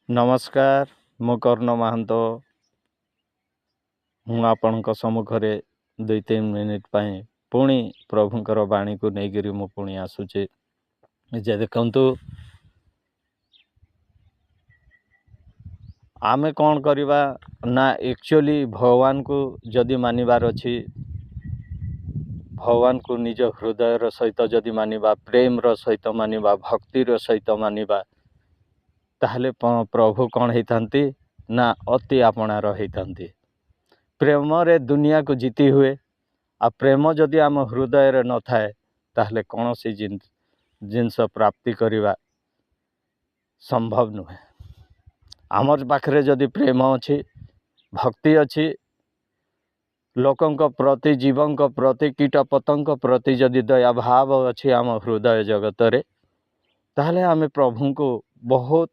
नमस्कार मु कर्ण महांतो हूँ आपणक सम्मुखरे 2-3 मिनिट पाई पुणी प्रभुंकर बाणी को लेकर मु पुणी आसुचे जे देखंतु आमे कौन करिबा ना एक्चुअली भगवान को जदि मानिबार अछि भगवान को निज हृदय सहित जदि मानिबा प्रेम सहित मानिबा भक्तिर सहित मानिबा ताहले प्रभु कौन होइथांती ना अति आपणार होइथांती। प्रेम रे दुनिया को जीती हुए आ प्रेम जदि आम हृदय रे न थाए ताहले कौन सी जिनस प्राप्ति करिबा संभव नुहे। आमर पाखरे जदि प्रेम अछि भक्ति अछि लोकंक प्रति जीवंक प्रति कीट पतंग प्रति जदि दया भाव अछि आम हृदय जगत रे ताहले आमे प्रभु को बहुत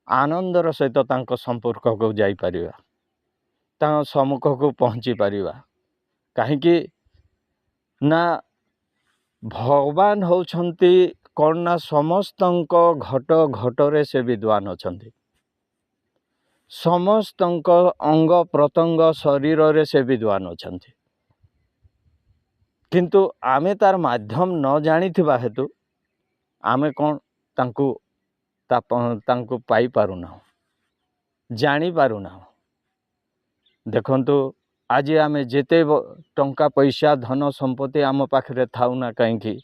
आनंदर सहित तांको संपर्क को जाई परिबा तांको सम्मुख को पहुँची परिबा कहीं ना भगवान होउछंती कौन ना समस्तंक घट घटरे से विद्वान अछंती समस्तंक अंग प्रत्यंग शरीर रे से विद्वान अछंती किंतु आमे तार माध्यम न जानिथिबा हेतु आमे कौन तांको पाई पारुना जानी पारुना। देखंतु आज आमे जेते टंका पैसा धन संपत्ति आम पाखरे थाउना कहीं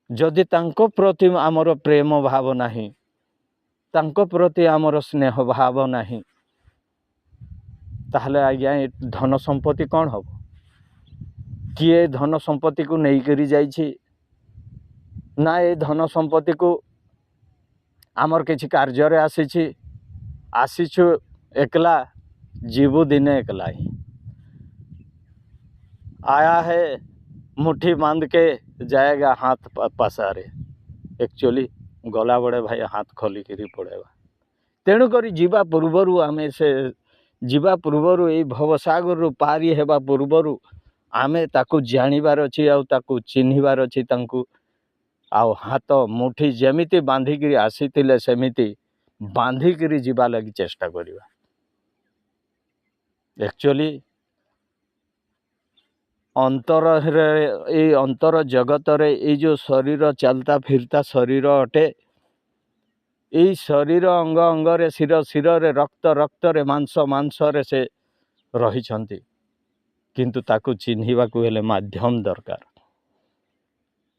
जदि तांको प्रति आमर प्रेम भाव नाही तांको प्रति आमर स्नेह भाव नाही ताहले आज्ञा धन संपत्ति कौन हम किए धन संपत्ति को नहीं करी जाइछि ना ये धन संपत्ति को आमर किछि कार्य रे आसीछु एकला जीवु दिने एकला ही आया है मुट्ठी बांध के जाएगा हाथ पसारे एक्चुअली गला बड़े भाई हाथ खोली करी पड़ेगा तेणु करी जीवा पूर्वरु आमे से जीवा पूर्वरु ए भवसागर पारी हेबा पूर्वरु आमे ताकू जानिबार अछि आ ताकू चिन्हिबार अछि तांकू आउ हाथ मुठी जेमिति बांधिकी आसीथिले सेमिति बांधिकी जीवा लगी चेष्टा करिबा। एक्चुअली अंतर जगत रे ये जो शरीर चलता फिरता शरीर अटे ये शरीर अंग अंग रे शिर शिर रे रक्त रक्त रे मांस मांस रे से रही छंती किंतु ताकू चिन्हिबा को हेले माध्यम दरकार।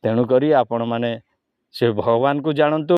तेणु करी आपण माने से भगवान को जानंतु।